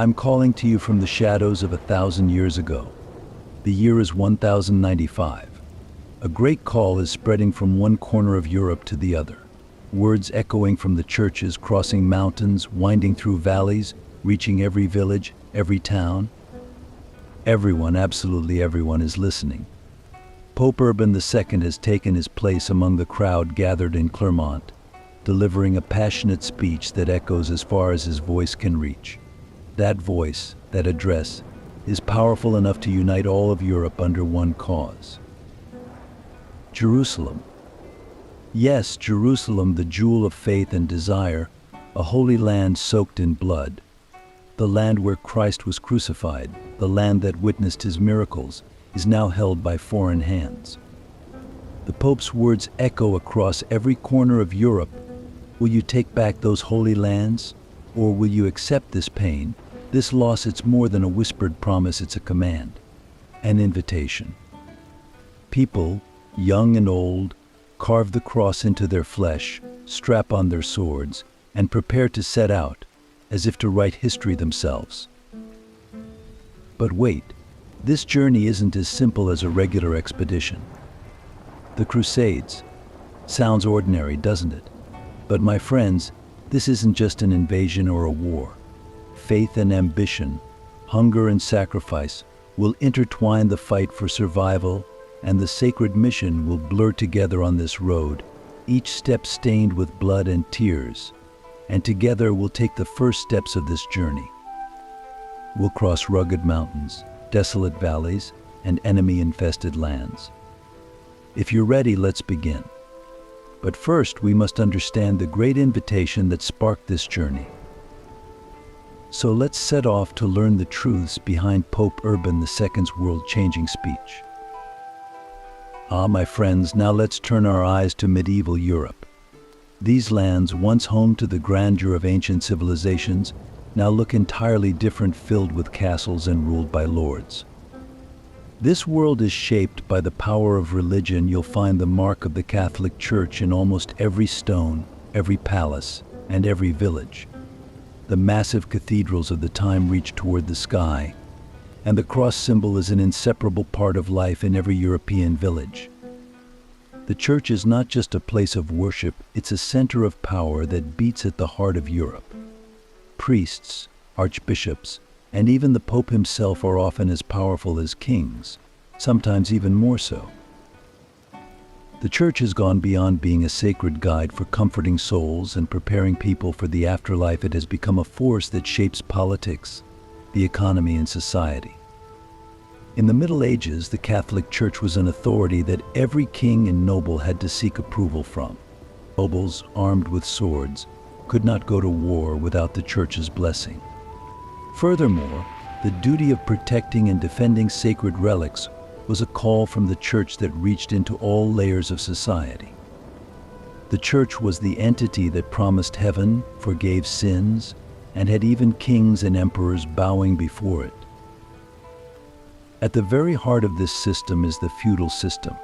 I'm calling to you from the shadows of 1,000 years ago. The year is 1095. A great call is spreading from one corner of Europe to the other. Words echoing from the churches, crossing mountains, winding through valleys, reaching every village, every town. Everyone, absolutely everyone, is listening. Pope Urban II has taken his place among the crowd gathered in Clermont, delivering a passionate speech that echoes as far as his voice can reach. That voice, that address, is powerful enough to unite all of Europe under one cause. Jerusalem. Yes, Jerusalem, the jewel of faith and desire, a holy land soaked in blood. The land where Christ was crucified, the land that witnessed his miracles, is now held by foreign hands. The Pope's words echo across every corner of Europe. Will you take back those holy lands? Or will you accept this pain, this loss? It's more than a whispered promise, it's a command, an invitation. People, young and old, carve the cross into their flesh, strap on their swords, and prepare to set out, as if to write history themselves. But wait, this journey isn't as simple as a regular expedition. The Crusades. Sounds ordinary, doesn't it? But my friends, this isn't just an invasion or a war. Faith and ambition, hunger and sacrifice will intertwine the fight for survival, and the sacred mission will blur together on this road, each step stained with blood and tears. And together we'll take the first steps of this journey. We'll cross rugged mountains, desolate valleys, and enemy-infested lands. If you're ready, let's begin. But first, we must understand the great invitation that sparked this journey. So let's set off to learn the truths behind Pope Urban II's world-changing speech. My friends, now let's turn our eyes to medieval Europe. These lands, once home to the grandeur of ancient civilizations, now look entirely different, filled with castles and ruled by lords. This world is shaped by the power of religion. You'll find the mark of the Catholic Church in almost every stone, every palace, and every village. The massive cathedrals of the time reach toward the sky, and the cross symbol is an inseparable part of life in every European village. The church is not just a place of worship, it's a center of power that beats at the heart of Europe. Priests, archbishops, and even the Pope himself are often as powerful as kings, sometimes even more so. The church has gone beyond being a sacred guide for comforting souls and preparing people for the afterlife. It has become a force that shapes politics, the economy, and society. In the Middle Ages, the Catholic Church was an authority that every king and noble had to seek approval from. Nobles, armed with swords, could not go to war without the Church's blessing. Furthermore, the duty of protecting and defending sacred relics was a call from the Church that reached into all layers of society. The Church was the entity that promised heaven, forgave sins, and had even kings and emperors bowing before it. At the very heart of this system is the feudal system.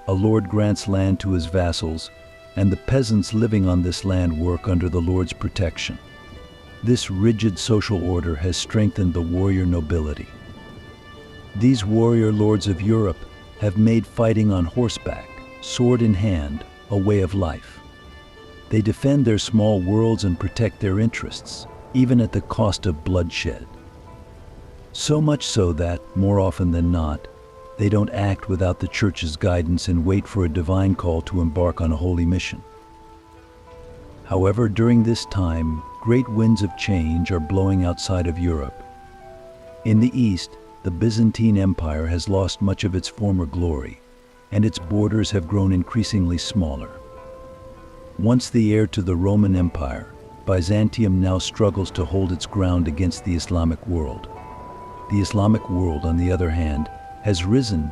A lord grants land to his vassals, and the peasants living on this land work under the lord's protection. This rigid social order has strengthened the warrior nobility. These warrior lords of Europe have made fighting on horseback, sword in hand, a way of life. They defend their small worlds and protect their interests, even at the cost of bloodshed. So much so that, more often than not, they don't act without the Church's guidance and wait for a divine call to embark on a holy mission. However, during this time, great winds of change are blowing outside of Europe. In the East, the Byzantine Empire has lost much of its former glory, and its borders have grown increasingly smaller. Once the heir to the Roman Empire, Byzantium now struggles to hold its ground against the Islamic world. The Islamic world, on the other hand, has risen,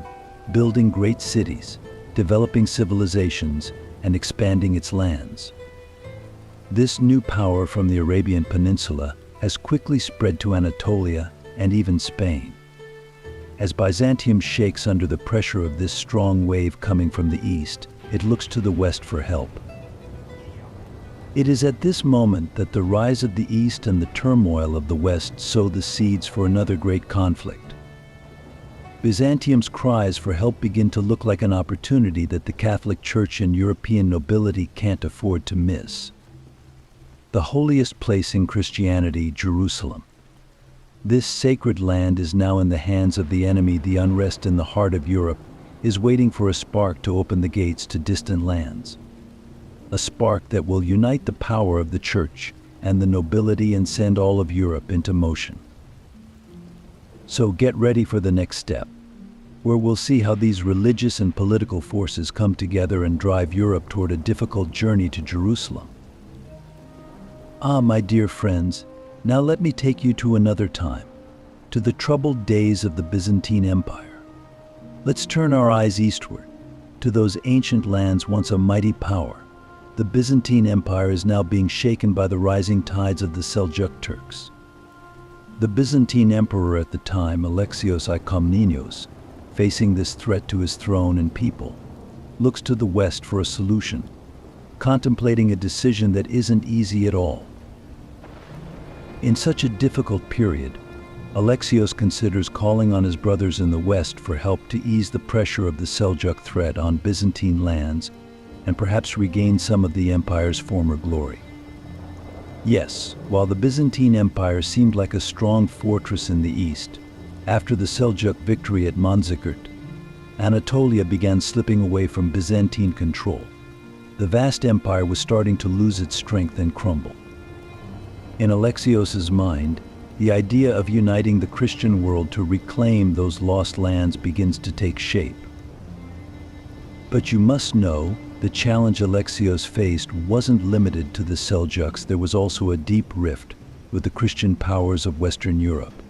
building great cities, developing civilizations, and expanding its lands. This new power from the Arabian Peninsula has quickly spread to Anatolia and even Spain. As Byzantium shakes under the pressure of this strong wave coming from the east, it looks to the west for help. It is at this moment that the rise of the east and the turmoil of the west sow the seeds for another great conflict. Byzantium's cries for help begin to look like an opportunity that the Catholic Church and European nobility can't afford to miss. The holiest place in Christianity, Jerusalem. This sacred land is now in the hands of the enemy. The unrest in the heart of Europe is waiting for a spark to open the gates to distant lands. A spark that will unite the power of the Church and the nobility and send all of Europe into motion. So get ready for the next step, where we'll see how these religious and political forces come together and drive Europe toward a difficult journey to Jerusalem. Ah, my dear friends, now let me take you to another time, to the troubled days of the Byzantine Empire. Let's turn our eyes eastward, to those ancient lands once a mighty power. The Byzantine Empire is now being shaken by the rising tides of the Seljuk Turks. The Byzantine emperor at the time, Alexios I Komnenos, facing this threat to his throne and people, looks to the west for a solution, contemplating a decision that isn't easy at all. In such a difficult period, Alexios considers calling on his brothers in the west for help to ease the pressure of the Seljuk threat on Byzantine lands and perhaps regain some of the empire's former glory. Yes, while the Byzantine Empire seemed like a strong fortress in the east, after the Seljuk victory at Manzikert, Anatolia began slipping away from Byzantine control. The vast empire was starting to lose its strength and crumble. In Alexios's mind, the idea of uniting the Christian world to reclaim those lost lands begins to take shape. But you must know, the challenge Alexios faced wasn't limited to the Seljuks. There was also a deep rift with the Christian powers of Western Europe.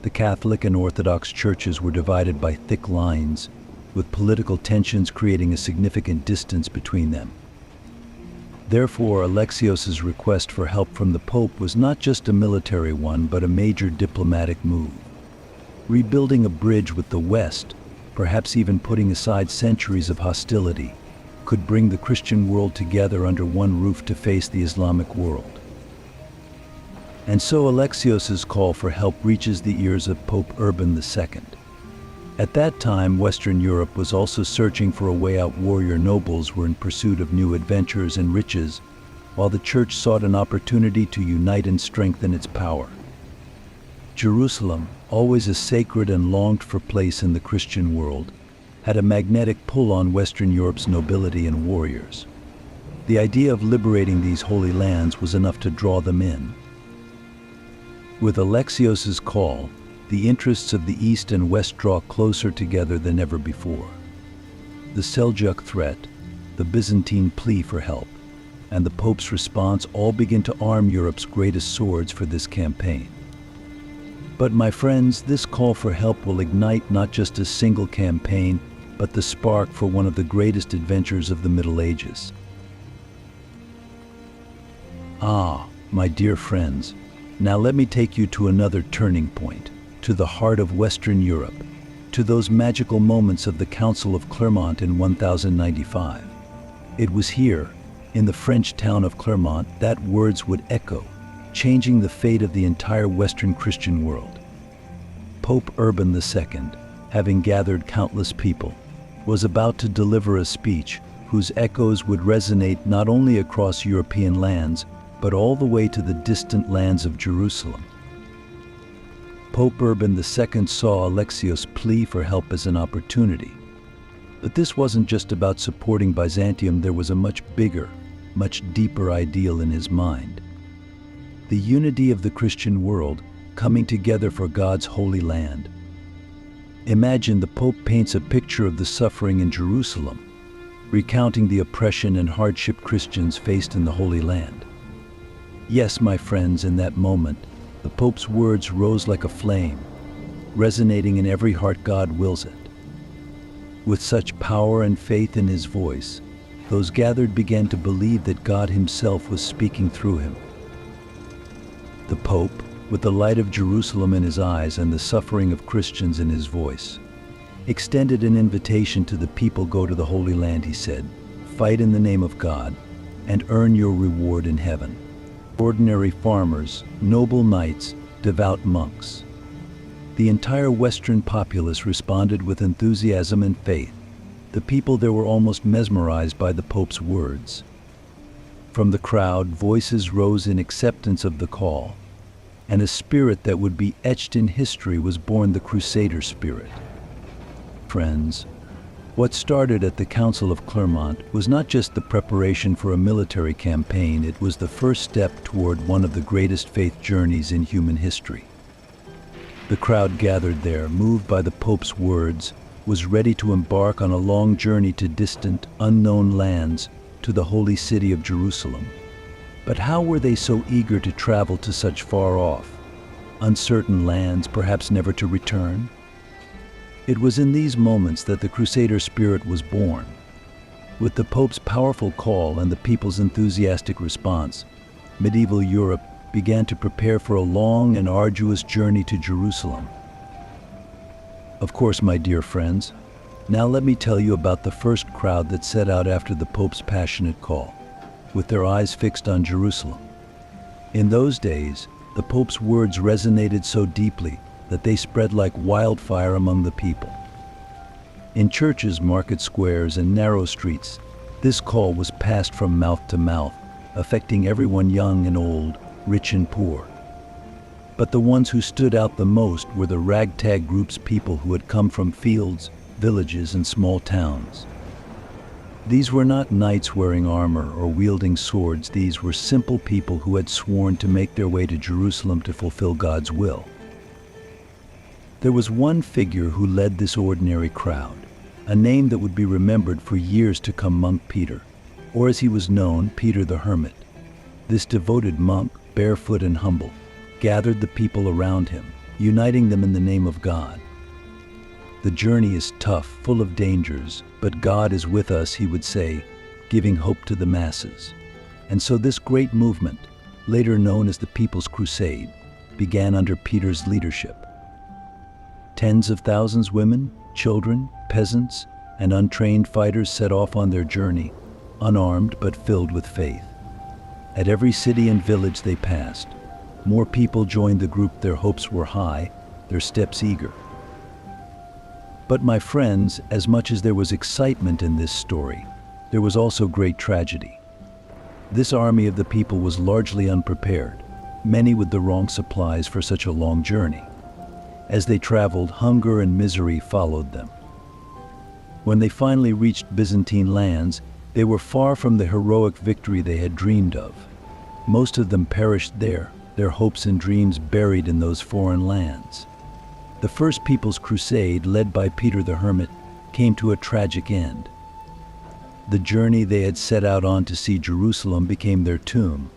The Catholic and Orthodox churches were divided by thick lines, with political tensions creating a significant distance between them. Therefore, Alexios's request for help from the Pope was not just a military one, but a major diplomatic move. Rebuilding a bridge with the West, perhaps even putting aside centuries of hostility, could bring the Christian world together under one roof to face the Islamic world. And so Alexios's call for help reaches the ears of Pope Urban II. At that time, Western Europe was also searching for a way out. Warrior nobles were in pursuit of new adventures and riches, while the Church sought an opportunity to unite and strengthen its power. Jerusalem, always a sacred and longed-for place in the Christian world, had a magnetic pull on Western Europe's nobility and warriors. The idea of liberating these holy lands was enough to draw them in. With Alexios's call, the interests of the East and West draw closer together than ever before. The Seljuk threat, the Byzantine plea for help, and the Pope's response all begin to arm Europe's greatest swords for this campaign. But my friends, this call for help will ignite not just a single campaign, but the spark for one of the greatest adventures of the Middle Ages. Ah, my dear friends, now let me take you to another turning point, to the heart of Western Europe, to those magical moments of the Council of Clermont in 1095. It was here, in the French town of Clermont, that words would echo, changing the fate of the entire Western Christian world. Pope Urban II, having gathered countless people, was about to deliver a speech whose echoes would resonate not only across European lands, but all the way to the distant lands of Jerusalem. Pope Urban II saw Alexios' plea for help as an opportunity. But this wasn't just about supporting Byzantium. There was a much bigger, much deeper ideal in his mind. The unity of the Christian world coming together for God's holy land. Imagine the Pope paints a picture of the suffering in Jerusalem, recounting the oppression and hardship Christians faced in the Holy Land. Yes, my friends, in that moment, the Pope's words rose like a flame, resonating in every heart. God wills it. With such power and faith in his voice, those gathered began to believe that God himself was speaking through him. The Pope, with the light of Jerusalem in his eyes and the suffering of Christians in his voice. Extended an invitation to the people, go to the Holy Land, he said, fight in the name of God, and earn your reward in heaven. Ordinary farmers, noble knights, devout monks. The entire Western populace responded with enthusiasm and faith. The people there were almost mesmerized by the Pope's words. From the crowd, voices rose in acceptance of the call, and a spirit that would be etched in history was born, the Crusader spirit. Friends, what started at the Council of Clermont was not just the preparation for a military campaign, it was the first step toward one of the greatest faith journeys in human history. The crowd gathered there, moved by the Pope's words, was ready to embark on a long journey to distant, unknown lands, to the holy city of Jerusalem. But how were they so eager to travel to such far-off, uncertain lands, perhaps never to return? It was in these moments that the Crusader spirit was born. With the Pope's powerful call and the people's enthusiastic response, medieval Europe began to prepare for a long and arduous journey to Jerusalem. Of course, my dear friends, now let me tell you about the first crowd that set out after the Pope's passionate call, with their eyes fixed on Jerusalem. In those days, the Pope's words resonated so deeply that they spread like wildfire among the people. In churches, market squares, and narrow streets, this call was passed from mouth to mouth, affecting everyone, young and old, rich and poor. But the ones who stood out the most were the ragtag groups, people who had come from fields, villages, and small towns. These were not knights wearing armor or wielding swords. These were simple people who had sworn to make their way to Jerusalem to fulfill God's will. There was one figure who led this ordinary crowd, a name that would be remembered for years to come, Monk Peter, or as he was known, Peter the Hermit. This devoted monk, barefoot and humble, gathered the people around him, uniting them in the name of God. The journey is tough, full of dangers, but God is with us, he would say, giving hope to the masses. And so this great movement, later known as the People's Crusade, began under Peter's leadership. Tens of thousands, women, children, peasants, and untrained fighters set off on their journey, unarmed but filled with faith. At every city and village they passed, more people joined the group. Their hopes were high, their steps eager. But my friends, as much as there was excitement in this story, there was also great tragedy. This army of the people was largely unprepared, many with the wrong supplies for such a long journey. As they traveled, hunger and misery followed them. When they finally reached Byzantine lands, they were far from the heroic victory they had dreamed of. Most of them perished there, their hopes and dreams buried in those foreign lands. The First People's Crusade, led by Peter the Hermit, came to a tragic end. The journey they had set out on to see Jerusalem became their tomb.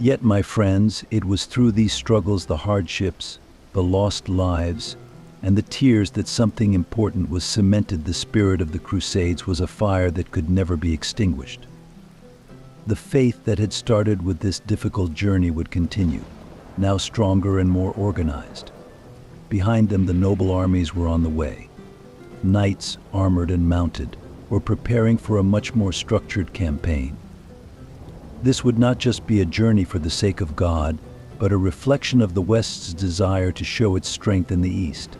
Yet, my friends, it was through these struggles, the hardships, the lost lives, and the tears that something important was cemented. The spirit of the Crusades was a fire that could never be extinguished. The faith that had started with this difficult journey would continue, now stronger and more organized. Behind them, the noble armies were on the way. Knights, armored and mounted, were preparing for a much more structured campaign. This would not just be a journey for the sake of God, but a reflection of the West's desire to show its strength in the East.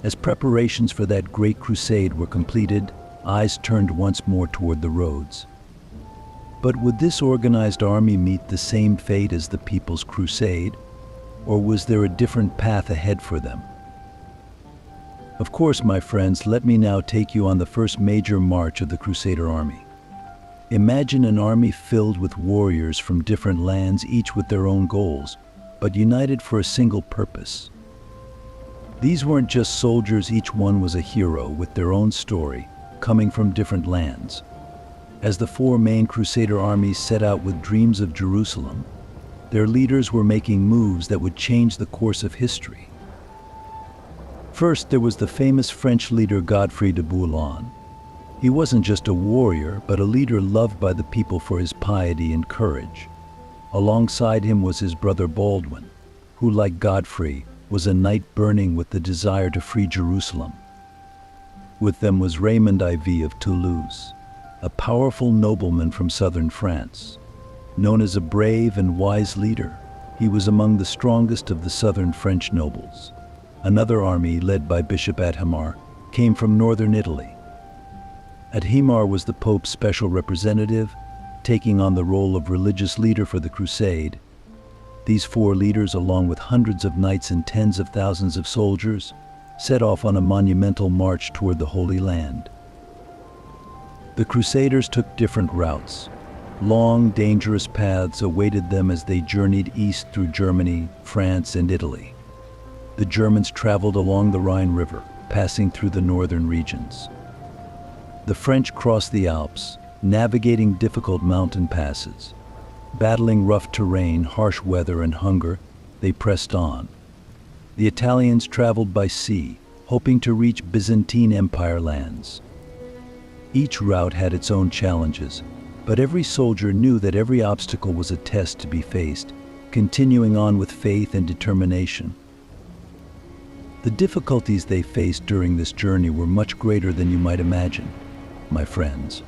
As preparations for that great crusade were completed, eyes turned once more toward the roads. But would this organized army meet the same fate as the People's Crusade, or was there a different path ahead for them? Of course, my friends, let me now take you on the first major march of the Crusader army. Imagine an army filled with warriors from different lands, each with their own goals, but united for a single purpose. These weren't just soldiers, each one was a hero with their own story, coming from different lands. As the four main Crusader armies set out with dreams of Jerusalem, their leaders were making moves that would change the course of history. First, there was the famous French leader Godfrey de Bouillon. He wasn't just a warrior, but a leader loved by the people for his piety and courage. Alongside him was his brother Baldwin, who, like Godfrey, was a knight burning with the desire to free Jerusalem. With them was Raymond IV of Toulouse, a powerful nobleman from southern France. Known as a brave and wise leader, he was among the strongest of the southern French nobles. Another army, led by Bishop Adhemar, came from northern Italy. Adhemar was the Pope's special representative, taking on the role of religious leader for the Crusade. These four leaders, along with hundreds of knights and tens of thousands of soldiers, set off on a monumental march toward the Holy Land. The Crusaders took different routes. Long, dangerous paths awaited them as they journeyed east through Germany, France, and Italy. The Germans traveled along the Rhine River, passing through the northern regions. The French crossed the Alps, navigating difficult mountain passes. Battling rough terrain, harsh weather, and hunger, they pressed on. The Italians traveled by sea, hoping to reach Byzantine Empire lands. Each route had its own challenges, but every soldier knew that every obstacle was a test to be faced, continuing on with faith and determination. The difficulties they faced during this journey were much greater than you might imagine, my friends.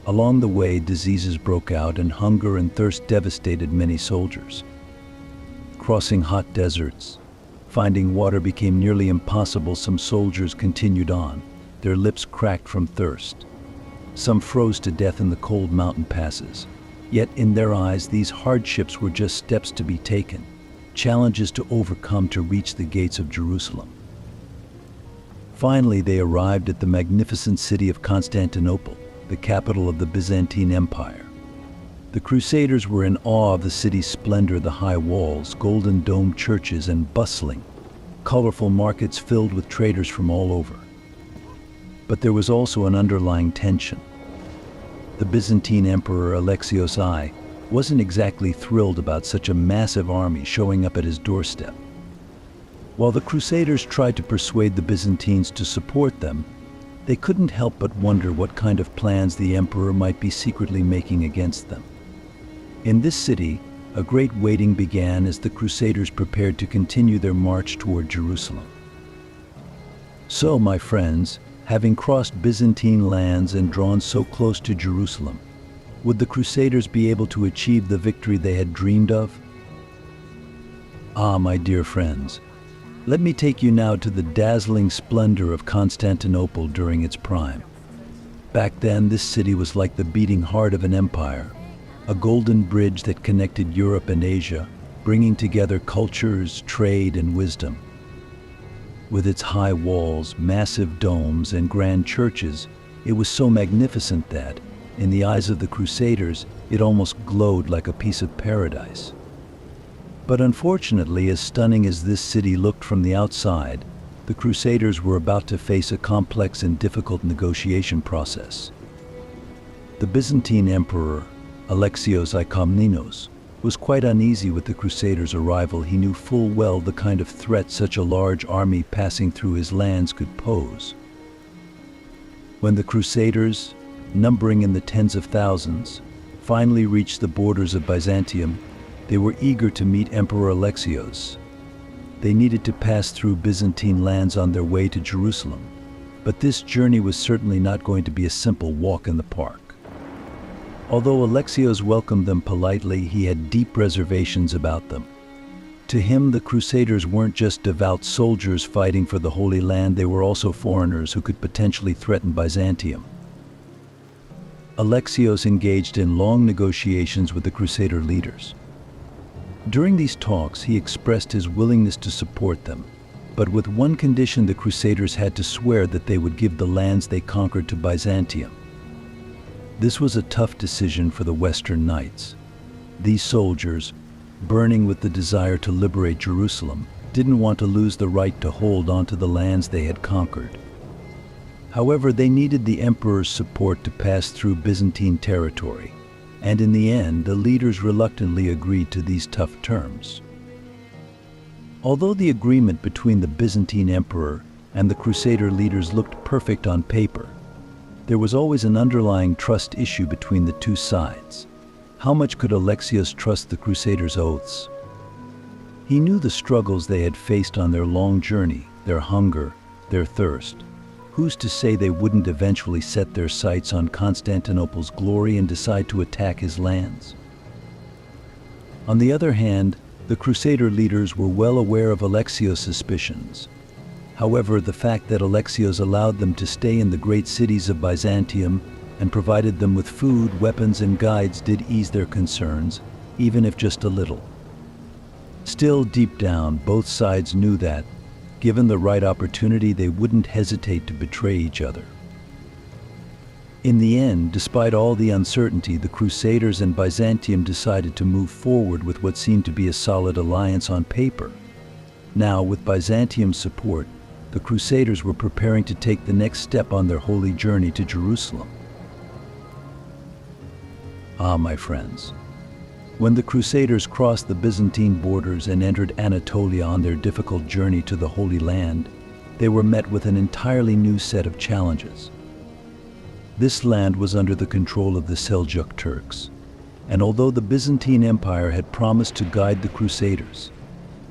Along the way, diseases broke out and hunger and thirst devastated many soldiers. Crossing hot deserts, finding water became nearly impossible. Some soldiers continued on, their lips cracked from thirst. Some froze to death in the cold mountain passes. Yet in their eyes, these hardships were just steps to be taken, challenges to overcome to reach the gates of Jerusalem. Finally, they arrived at the magnificent city of Constantinople, the capital of the Byzantine Empire. The Crusaders were in awe of the city's splendor, the high walls, golden domed churches, and bustling, colorful markets filled with traders from all over. But there was also an underlying tension. The Byzantine Emperor Alexios I wasn't exactly thrilled about such a massive army showing up at his doorstep. While the Crusaders tried to persuade the Byzantines to support them, they couldn't help but wonder what kind of plans the emperor might be secretly making against them. In this city, a great waiting began as the Crusaders prepared to continue their march toward Jerusalem. So, my friends, having crossed Byzantine lands and drawn so close to Jerusalem, would the Crusaders be able to achieve the victory they had dreamed of? Ah, my dear friends, let me take you now to the dazzling splendor of Constantinople during its prime. Back then, this city was like the beating heart of an empire, a golden bridge that connected Europe and Asia, bringing together cultures, trade, and wisdom. With its high walls, massive domes, and grand churches, it was so magnificent that, in the eyes of the Crusaders, it almost glowed like a piece of paradise. But unfortunately, as stunning as this city looked from the outside, the Crusaders were about to face a complex and difficult negotiation process. The Byzantine Emperor, Alexios I Komnenos, was quite uneasy with the Crusaders' arrival. He knew full well the kind of threat such a large army passing through his lands could pose. When the Crusaders, numbering in the tens of thousands, finally reached the borders of Byzantium, they were eager to meet Emperor Alexios. They needed to pass through Byzantine lands on their way to Jerusalem, but this journey was certainly not going to be a simple walk in the park. Although Alexios welcomed them politely, he had deep reservations about them. To him, the Crusaders weren't just devout soldiers fighting for the Holy Land, they were also foreigners who could potentially threaten Byzantium. Alexios engaged in long negotiations with the Crusader leaders. During these talks, he expressed his willingness to support them, but with one condition: the Crusaders had to swear that they would give the lands they conquered to Byzantium. This was a tough decision for the Western Knights. These soldiers, burning with the desire to liberate Jerusalem, didn't want to lose the right to hold onto the lands they had conquered. However, they needed the emperor's support to pass through Byzantine territory, and in the end, the leaders reluctantly agreed to these tough terms. Although the agreement between the Byzantine emperor and the Crusader leaders looked perfect on paper, there was always an underlying trust issue between the two sides. How much could Alexios trust the Crusaders' oaths? He knew the struggles they had faced on their long journey, their hunger, their thirst. Who's to say they wouldn't eventually set their sights on Constantinople's glory and decide to attack his lands? On the other hand, the Crusader leaders were well aware of Alexios' suspicions. However, the fact that Alexios allowed them to stay in the great cities of Byzantium and provided them with food, weapons, and guides did ease their concerns, even if just a little. Still, deep down, both sides knew that, given the right opportunity, they wouldn't hesitate to betray each other. In the end, despite all the uncertainty, the Crusaders and Byzantium decided to move forward with what seemed to be a solid alliance on paper. Now, with Byzantium's support, the Crusaders were preparing to take the next step on their holy journey to Jerusalem. Ah, my friends. When the Crusaders crossed the Byzantine borders and entered Anatolia on their difficult journey to the Holy Land, they were met with an entirely new set of challenges. This land was under the control of the Seljuk Turks, and although the Byzantine Empire had promised to guide the Crusaders,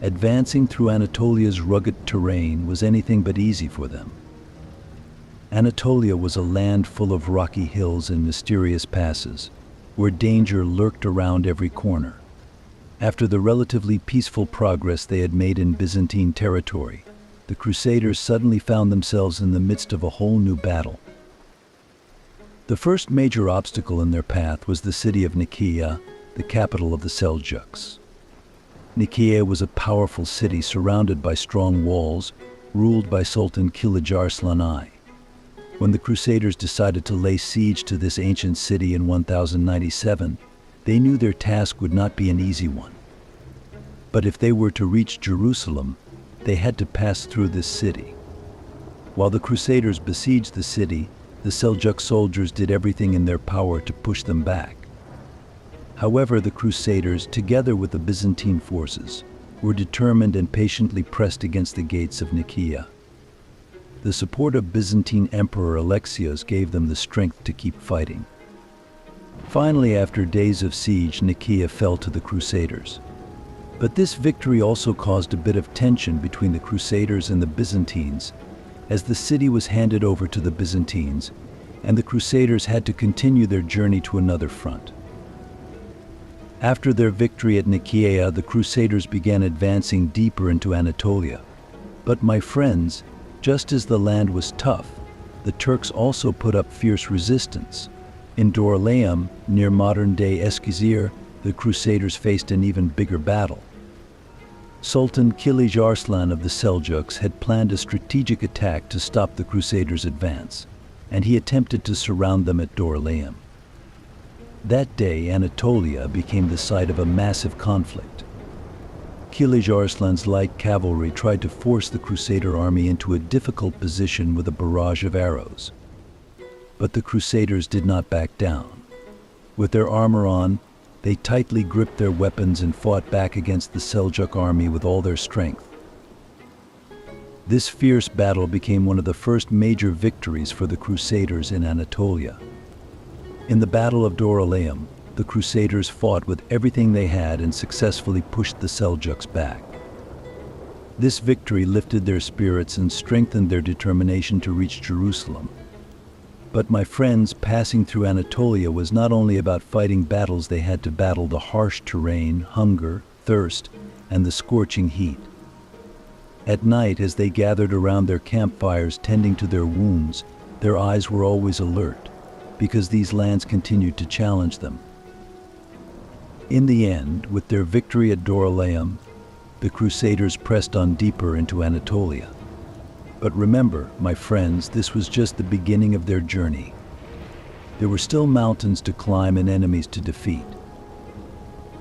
advancing through Anatolia's rugged terrain was anything but easy for them. Anatolia was a land full of rocky hills and mysterious passes, where danger lurked around every corner. After the relatively peaceful progress they had made in Byzantine territory, the Crusaders suddenly found themselves in the midst of a whole new battle. The first major obstacle in their path was the city of Nicaea, the capital of the Seljuks. Nicaea was a powerful city surrounded by strong walls, ruled by Sultan Kilij Arslan I. When the Crusaders decided to lay siege to this ancient city in 1097, they knew their task would not be an easy one. But if they were to reach Jerusalem, they had to pass through this city. While the Crusaders besieged the city, the Seljuk soldiers did everything in their power to push them back. However, the Crusaders, together with the Byzantine forces, were determined and patiently pressed against the gates of Nicaea. The support of Byzantine Emperor Alexios gave them the strength to keep fighting. Finally, after days of siege, Nicaea fell to the Crusaders. But this victory also caused a bit of tension between the Crusaders and the Byzantines, as the city was handed over to the Byzantines, and the Crusaders had to continue their journey to another front. After their victory at Nicaea, the Crusaders began advancing deeper into Anatolia. But my friends, just as the land was tough, the Turks also put up fierce resistance. In Dorylaeum, near modern-day Eskişehir, the Crusaders faced an even bigger battle. Sultan Kilij Arslan of the Seljuks had planned a strategic attack to stop the Crusaders' advance, and he attempted to surround them at Dorylaeum. That day, Anatolia became the site of a massive conflict. Kilij Arslan's light cavalry tried to force the Crusader army into a difficult position with a barrage of arrows. But the Crusaders did not back down. With their armor on, they tightly gripped their weapons and fought back against the Seljuk army with all their strength. This fierce battle became one of the first major victories for the Crusaders in Anatolia. In the Battle of Dorylaeum, the Crusaders fought with everything they had and successfully pushed the Seljuks back. This victory lifted their spirits and strengthened their determination to reach Jerusalem. But my friends, passing through Anatolia was not only about fighting battles. They had to battle the harsh terrain, hunger, thirst, and the scorching heat. At night, as they gathered around their campfires tending to their wounds, their eyes were always alert, because these lands continued to challenge them. In the end, with their victory at Dorylaeum, the Crusaders pressed on deeper into Anatolia. But remember, my friends, this was just the beginning of their journey. There were still mountains to climb and enemies to defeat.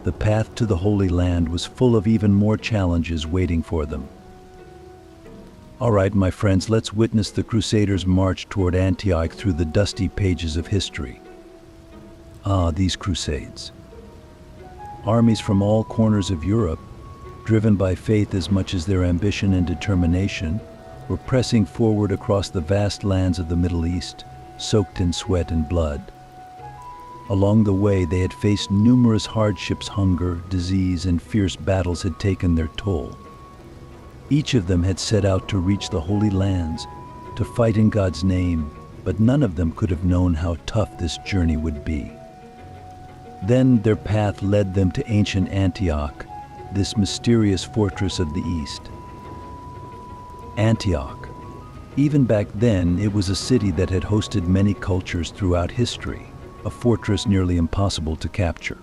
The path to the Holy Land was full of even more challenges waiting for them. All right, my friends, let's witness the Crusaders' march toward Antioch through the dusty pages of history. Ah, these Crusades. Armies from all corners of Europe, driven by faith as much as their ambition and determination, were pressing forward across the vast lands of the Middle East, soaked in sweat and blood. Along the way, they had faced numerous hardships. Hunger, disease, and fierce battles had taken their toll. Each of them had set out to reach the Holy Lands, to fight in God's name, but none of them could have known how tough this journey would be. Then their path led them to ancient Antioch, this mysterious fortress of the East. Antioch. Even back then, it was a city that had hosted many cultures throughout history, a fortress nearly impossible to capture.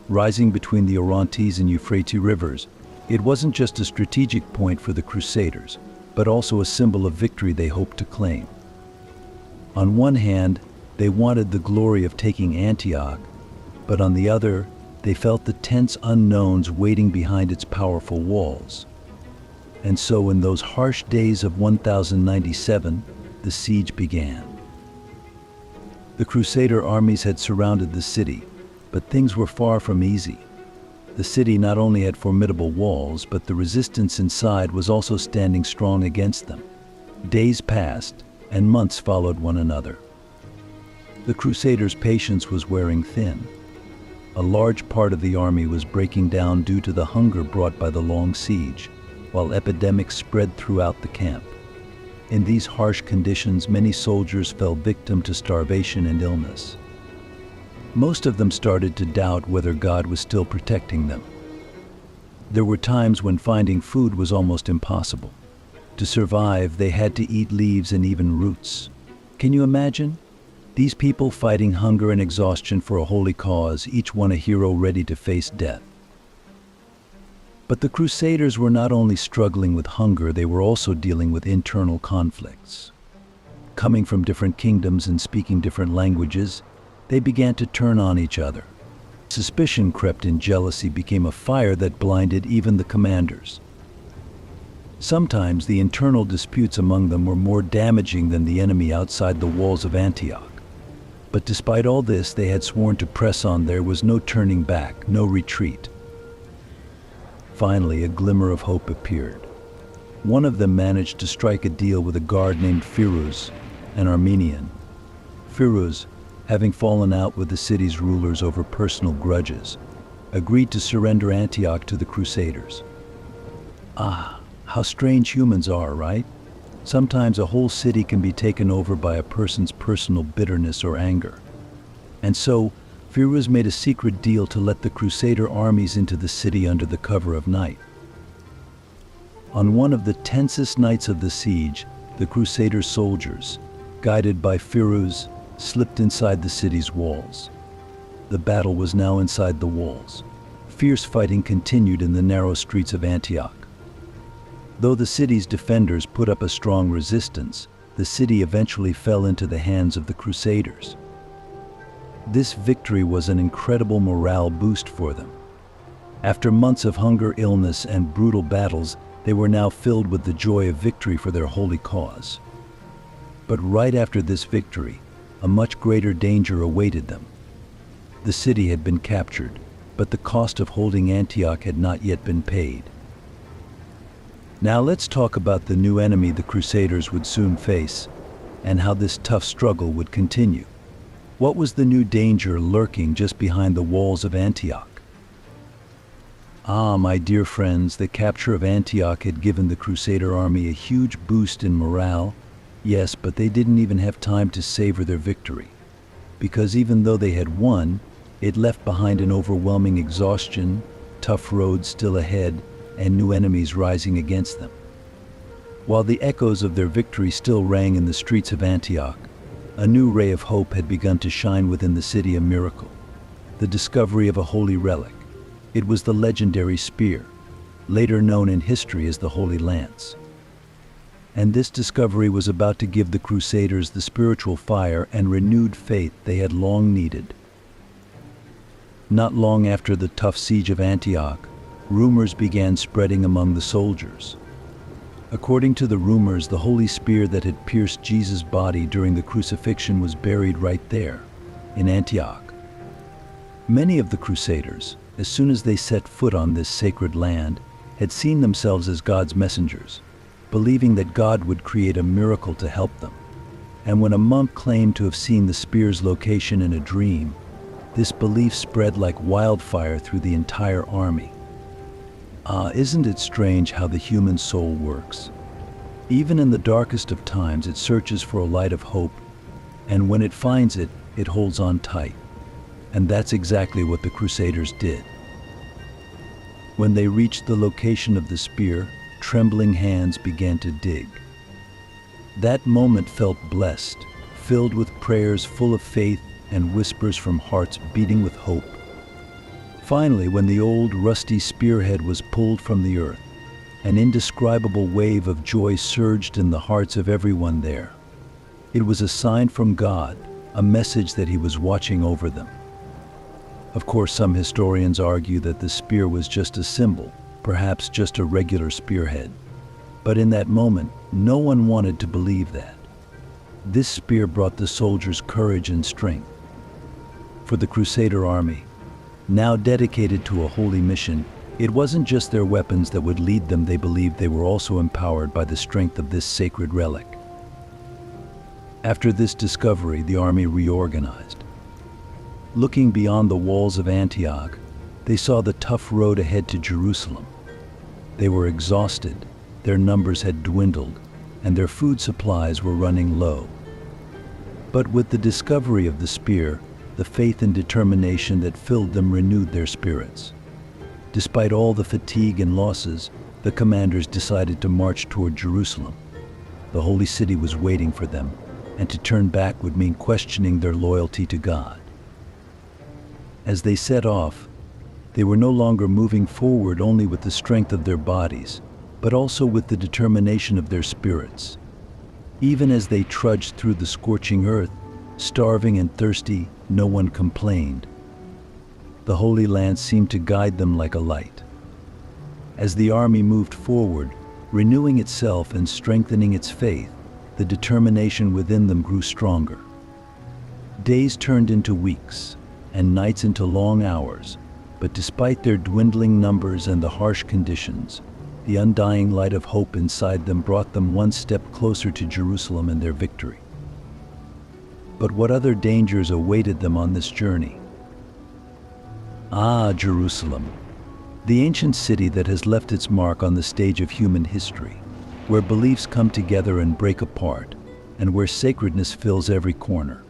Rising between the Orontes and Euphrates rivers, it wasn't just a strategic point for the Crusaders, but also a symbol of victory they hoped to claim. On one hand, they wanted the glory of taking Antioch, but on the other, they felt the tense unknowns waiting behind its powerful walls. And so in those harsh days of 1097, the siege began. The Crusader armies had surrounded the city, but things were far from easy. The city not only had formidable walls, but the resistance inside was also standing strong against them. Days passed, and months followed one another. The Crusaders' patience was wearing thin. A large part of the army was breaking down due to the hunger brought by the long siege, while epidemics spread throughout the camp. In these harsh conditions, many soldiers fell victim to starvation and illness. Most of them started to doubt whether God was still protecting them. There were times when finding food was almost impossible. To survive, they had to eat leaves and even roots. Can you imagine? These people fighting hunger and exhaustion for a holy cause, each one a hero ready to face death. But the Crusaders were not only struggling with hunger, they were also dealing with internal conflicts. Coming from different kingdoms and speaking different languages, they began to turn on each other. Suspicion crept in, jealousy became a fire that blinded even the commanders. Sometimes the internal disputes among them were more damaging than the enemy outside the walls of Antioch. But despite all this, they had sworn to press on. There was no turning back, no retreat. Finally, a glimmer of hope appeared. One of them managed to strike a deal with a guard named Firuz, an Armenian. Firuz, having fallen out with the city's rulers over personal grudges, agreed to surrender Antioch to the Crusaders. Ah, how strange humans are, right? Sometimes a whole city can be taken over by a person's personal bitterness or anger. And so, Firuz made a secret deal to let the Crusader armies into the city under the cover of night. On one of the tensest nights of the siege, the Crusader soldiers, guided by Firuz, slipped inside the city's walls. The battle was now inside the walls. Fierce fighting continued in the narrow streets of Antioch. Though the city's defenders put up a strong resistance, the city eventually fell into the hands of the Crusaders. This victory was an incredible morale boost for them. After months of hunger, illness, and brutal battles, they were now filled with the joy of victory for their holy cause. But right after this victory, a much greater danger awaited them. The city had been captured, but the cost of holding Antioch had not yet been paid. Now let's talk about the new enemy the Crusaders would soon face, and how this tough struggle would continue. What was the new danger lurking just behind the walls of Antioch? Ah, my dear friends, the capture of Antioch had given the Crusader army a huge boost in morale. Yes, but they didn't even have time to savor their victory. Because even though they had won, it left behind an overwhelming exhaustion, tough roads still ahead, and new enemies rising against them. While the echoes of their victory still rang in the streets of Antioch, a new ray of hope had begun to shine within the city, a miracle. The discovery of a holy relic. It was the legendary spear, later known in history as the Holy Lance. And this discovery was about to give the Crusaders the spiritual fire and renewed faith they had long needed. Not long after the tough siege of Antioch, rumors began spreading among the soldiers. According to the rumors, the holy spear that had pierced Jesus' body during the crucifixion was buried right there, in Antioch. Many of the Crusaders, as soon as they set foot on this sacred land, had seen themselves as God's messengers, believing that God would create a miracle to help them. And when a monk claimed to have seen the spear's location in a dream, This belief spread like wildfire through the entire army. Isn't it strange how the human soul works? Even in the darkest of times, it searches for a light of hope, and when it finds it, it holds on tight. And that's exactly what the Crusaders did. When they reached the location of the spear, trembling hands began to dig. That moment felt blessed, filled with prayers full of faith and whispers from hearts beating with hope. Finally, when the old, rusty spearhead was pulled from the earth, an indescribable wave of joy surged in the hearts of everyone there. It was a sign from God, a message that He was watching over them. Of course, some historians argue that the spear was just a symbol, perhaps just a regular spearhead. But in that moment, no one wanted to believe that. This spear brought the soldiers courage and strength. For the Crusader army, now dedicated to a holy mission, it wasn't just their weapons that would lead them. They believed they were also empowered by the strength of this sacred relic. After this discovery, the army reorganized. Looking beyond the walls of Antioch, they saw the tough road ahead to Jerusalem. They were exhausted, their numbers had dwindled, and their food supplies were running low. But with the discovery of the spear, the faith and determination that filled them renewed their spirits. Despite all the fatigue and losses, the commanders decided to march toward Jerusalem. The holy city was waiting for them, and to turn back would mean questioning their loyalty to God. As they set off, they were no longer moving forward only with the strength of their bodies, but also with the determination of their spirits. Even as they trudged through the scorching earth, starving and thirsty, no one complained. The Holy Land seemed to guide them like a light. As the army moved forward, renewing itself and strengthening its faith, the determination within them grew stronger. Days turned into weeks, and nights into long hours, but despite their dwindling numbers and the harsh conditions, the undying light of hope inside them brought them one step closer to Jerusalem and their victory. But what other dangers awaited them on this journey? Jerusalem, the ancient city that has left its mark on the stage of human history, where beliefs come together and break apart, and where sacredness fills every corner.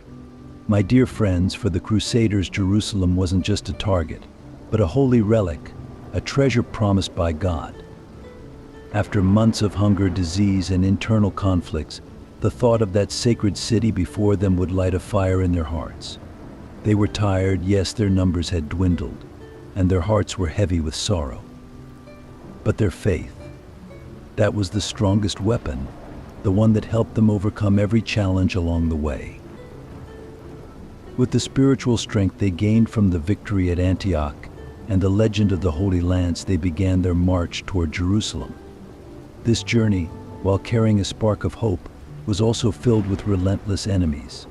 My dear friends, for the Crusaders, Jerusalem wasn't just a target, but a holy relic, a treasure promised by God. After months of hunger, disease, and internal conflicts, the thought of that sacred city before them would light a fire in their hearts. They were tired, yes, their numbers had dwindled, and their hearts were heavy with sorrow. But their faith, that was the strongest weapon, the one that helped them overcome every challenge along the way. With the spiritual strength they gained from the victory at Antioch and the legend of the Holy Lance, they began their march toward Jerusalem. This journey, while carrying a spark of hope, was also filled with relentless enemies.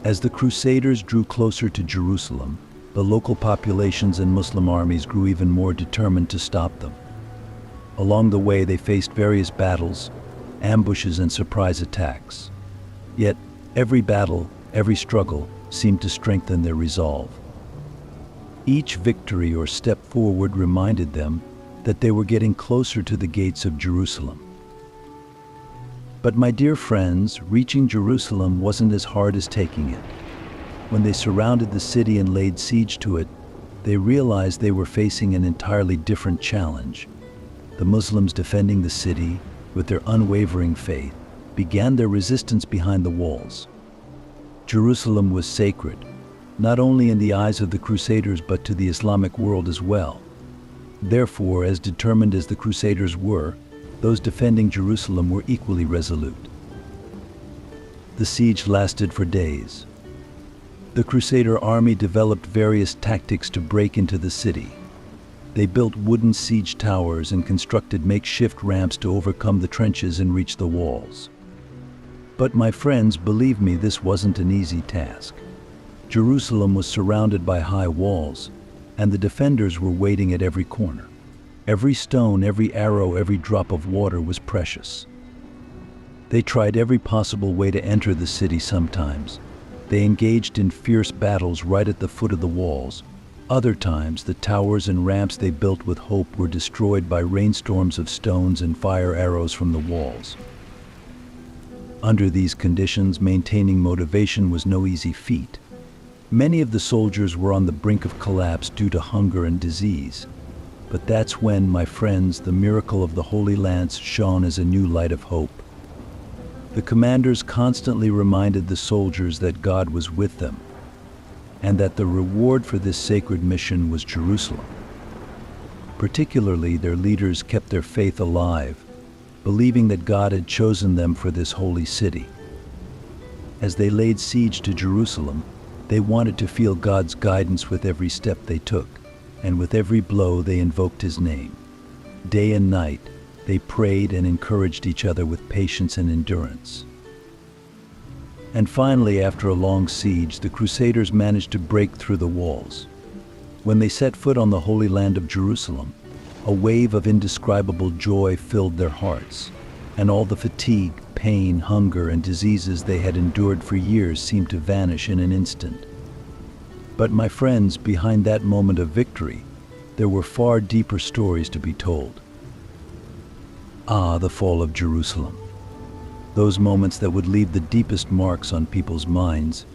As the Crusaders drew closer to Jerusalem, the local populations and Muslim armies grew even more determined to stop them. Along the way, they faced various battles, ambushes, and surprise attacks. Yet, every battle, every struggle, seemed to strengthen their resolve. Each victory or step forward reminded them that they were getting closer to the gates of Jerusalem. But my dear friends, reaching Jerusalem wasn't as hard as taking it. When they surrounded the city and laid siege to it, they realized they were facing an entirely different challenge. The Muslims defending the city, with their unwavering faith, began their resistance behind the walls. Jerusalem was sacred, not only in the eyes of the Crusaders but to the Islamic world as well. Therefore, as determined as the Crusaders were, those defending Jerusalem were equally resolute. The siege lasted for days. The Crusader army developed various tactics to break into the city. They built wooden siege towers and constructed makeshift ramps to overcome the trenches and reach the walls. But my friends, believe me, this wasn't an easy task. Jerusalem was surrounded by high walls, and the defenders were waiting at every corner. Every stone, every arrow, every drop of water was precious. They tried every possible way to enter the city sometimes, They engaged in fierce battles right at the foot of the walls. Other times, the towers and ramps they built with hope were destroyed by rainstorms of stones and fire arrows from the walls. Under these conditions, maintaining motivation was no easy feat. Many of the soldiers were on the brink of collapse due to hunger and disease. But that's when, my friends, the miracle of the Holy Lance shone as a new light of hope. The commanders constantly reminded the soldiers that God was with them, and that the reward for this sacred mission was Jerusalem. Particularly, their leaders kept their faith alive, believing that God had chosen them for this holy city. As they laid siege to Jerusalem, they wanted to feel God's guidance with every step they took, and with every blow they invoked His name. Day and night, they prayed and encouraged each other with patience and endurance. And finally, after a long siege, the Crusaders managed to break through the walls. When they set foot on the Holy Land of Jerusalem, a wave of indescribable joy filled their hearts, and all the fatigue, pain, hunger, and diseases they had endured for years seemed to vanish in an instant. But my friends, behind that moment of victory, there were far deeper stories to be told. The fall of Jerusalem. Those moments that would leave the deepest marks on people's minds,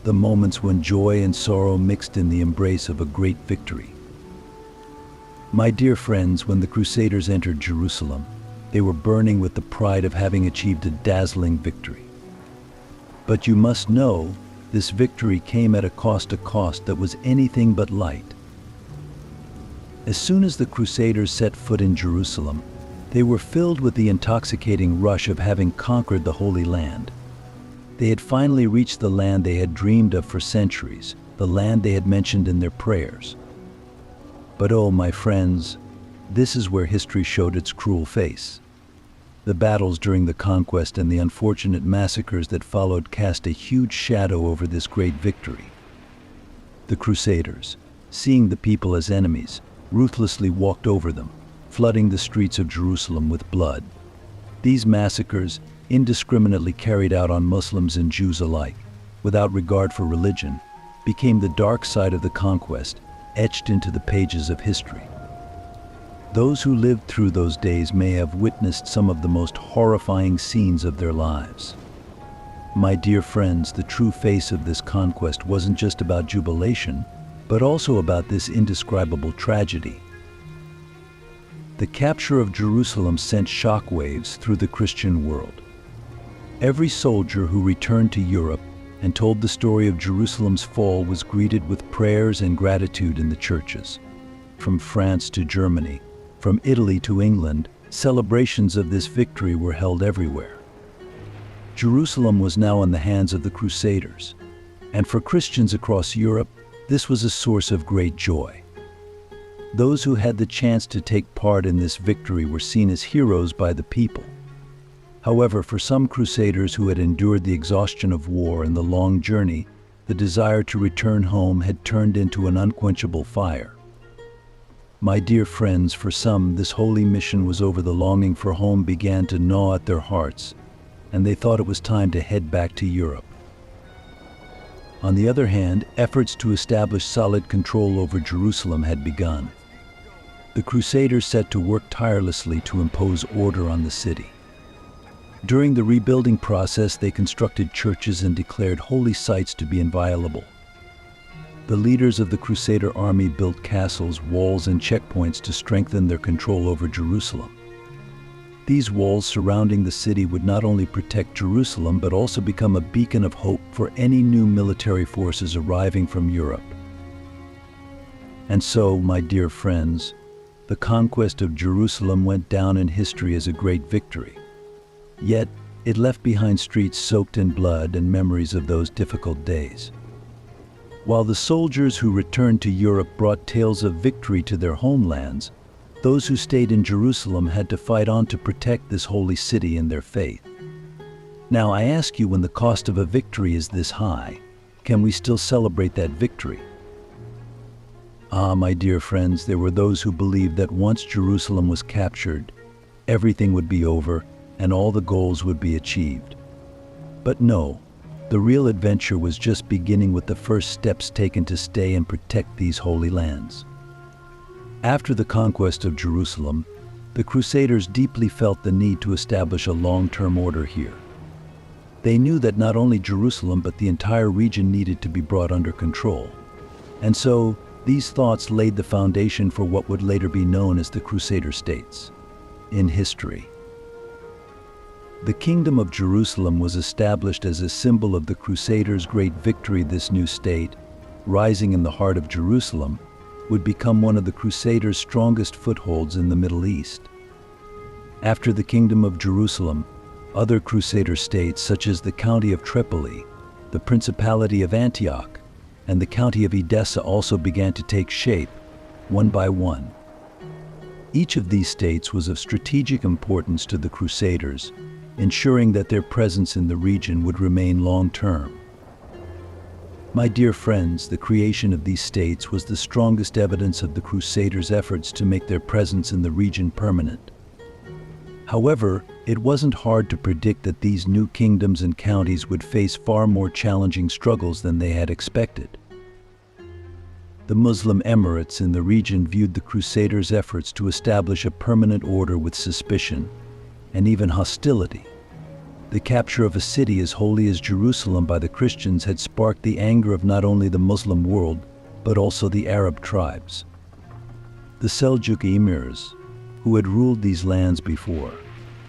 the moments when joy and sorrow mixed in the embrace of a great victory. My dear friends, when the Crusaders entered Jerusalem, they were burning with the pride of having achieved a dazzling victory. But you must know, this victory came at a cost that was anything but light. As soon as the Crusaders set foot in Jerusalem, they were filled with the intoxicating rush of having conquered the Holy Land. They had finally reached the land they had dreamed of for centuries, the land they had mentioned in their prayers. But oh, my friends, this is where history showed its cruel face. The battles during the conquest and the unfortunate massacres that followed cast a huge shadow over this great victory. The Crusaders, seeing the people as enemies, ruthlessly walked over them, flooding the streets of Jerusalem with blood. These massacres, indiscriminately carried out on Muslims and Jews alike, without regard for religion, became the dark side of the conquest, etched into the pages of history. Those who lived through those days may have witnessed some of the most horrifying scenes of their lives. My dear friends, the true face of this conquest wasn't just about jubilation, but also about this indescribable tragedy. The capture of Jerusalem sent shockwaves through the Christian world. Every soldier who returned to Europe and told the story of Jerusalem's fall was greeted with prayers and gratitude in the churches. From France to Germany, from Italy to England, celebrations of this victory were held everywhere. Jerusalem was now in the hands of the Crusaders, and for Christians across Europe, this was a source of great joy. Those who had the chance to take part in this victory were seen as heroes by the people. However, for some Crusaders who had endured the exhaustion of war and the long journey, the desire to return home had turned into an unquenchable fire. My dear friends, for some, this holy mission was over. The longing for home began to gnaw at their hearts, and they thought it was time to head back to Europe. On the other hand, efforts to establish solid control over Jerusalem had begun. The Crusaders set to work tirelessly to impose order on the city. During the rebuilding process, they constructed churches and declared holy sites to be inviolable. The leaders of the Crusader army built castles, walls, and checkpoints to strengthen their control over Jerusalem. These walls surrounding the city would not only protect Jerusalem, but also become a beacon of hope for any new military forces arriving from Europe. And so, my dear friends, the conquest of Jerusalem went down in history as a great victory. Yet, it left behind streets soaked in blood and memories of those difficult days. While the soldiers who returned to Europe brought tales of victory to their homelands, those who stayed in Jerusalem had to fight on to protect this holy city and their faith. Now I ask you, when the cost of a victory is this high, can we still celebrate that victory? My dear friends, there were those who believed that once Jerusalem was captured, everything would be over and all the goals would be achieved. But no, The real adventure was just beginning with the first steps taken to stay and protect these holy lands. After the conquest of Jerusalem, the Crusaders deeply felt the need to establish a long-term order here. They knew that not only Jerusalem but the entire region needed to be brought under control. And so, these thoughts laid the foundation for what would later be known as the Crusader states in history. The Kingdom of Jerusalem was established as a symbol of the Crusaders' great victory. This new state, rising in the heart of Jerusalem, would become one of the Crusaders' strongest footholds in the Middle East. After the Kingdom of Jerusalem, other Crusader states such as the County of Tripoli, the Principality of Antioch, and the County of Edessa also began to take shape, one by one. Each of these states was of strategic importance to the Crusaders, ensuring that their presence in the region would remain long-term. My dear friends, the creation of these states was the strongest evidence of the Crusaders' efforts to make their presence in the region permanent. However, it wasn't hard to predict that these new kingdoms and counties would face far more challenging struggles than they had expected. The Muslim emirates in the region viewed the Crusaders' efforts to establish a permanent order with suspicion and even hostility. The capture of a city as holy as Jerusalem by the Christians had sparked the anger of not only the Muslim world, but also the Arab tribes. The Seljuk emirs, who had ruled these lands before,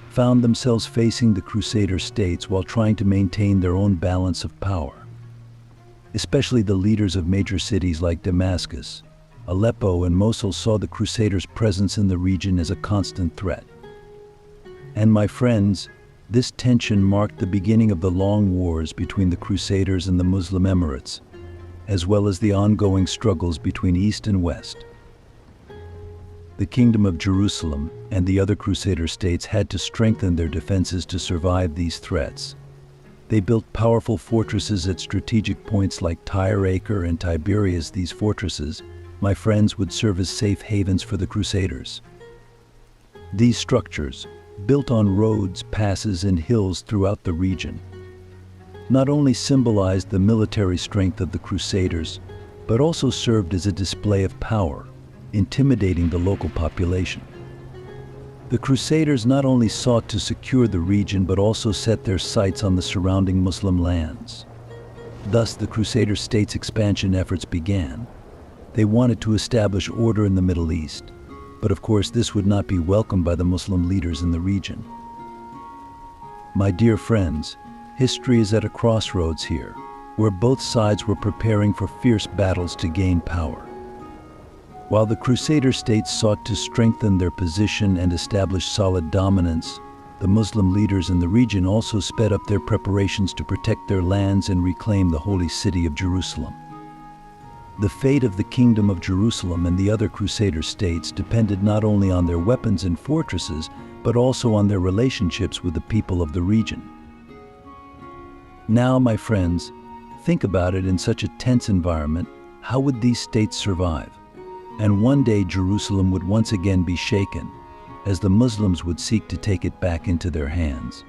found themselves facing the Crusader states while trying to maintain their own balance of power. Especially the leaders of major cities like Damascus, Aleppo, and Mosul saw the Crusaders' presence in the region as a constant threat. And my friends, this tension marked the beginning of the long wars between the Crusaders and the Muslim Emirates, as well as the ongoing struggles between East and West. The Kingdom of Jerusalem and the other Crusader states had to strengthen their defenses to survive these threats. They built powerful fortresses at strategic points like Tyre Acre and Tiberias. These fortresses, my friends, would serve as safe havens for the Crusaders. These structures, built on roads, passes, and hills throughout the region, not only symbolized the military strength of the Crusaders, but also served as a display of power, intimidating the local population. The Crusaders not only sought to secure the region but also set their sights on the surrounding Muslim lands. Thus, the Crusader states' expansion efforts began. They wanted to establish order in the Middle East, but of course this would not be welcomed by the Muslim leaders in the region. My dear friends, history is at a crossroads here, where both sides were preparing for fierce battles to gain power. While the Crusader states sought to strengthen their position and establish solid dominance, the Muslim leaders in the region also sped up their preparations to protect their lands and reclaim the holy city of Jerusalem. The fate of the Kingdom of Jerusalem and the other Crusader states depended not only on their weapons and fortresses, but also on their relationships with the people of the region. Now, my friends, think about it. In such a tense environment, how would these states survive? And one day Jerusalem would once again be shaken, as the Muslims would seek to take it back into their hands.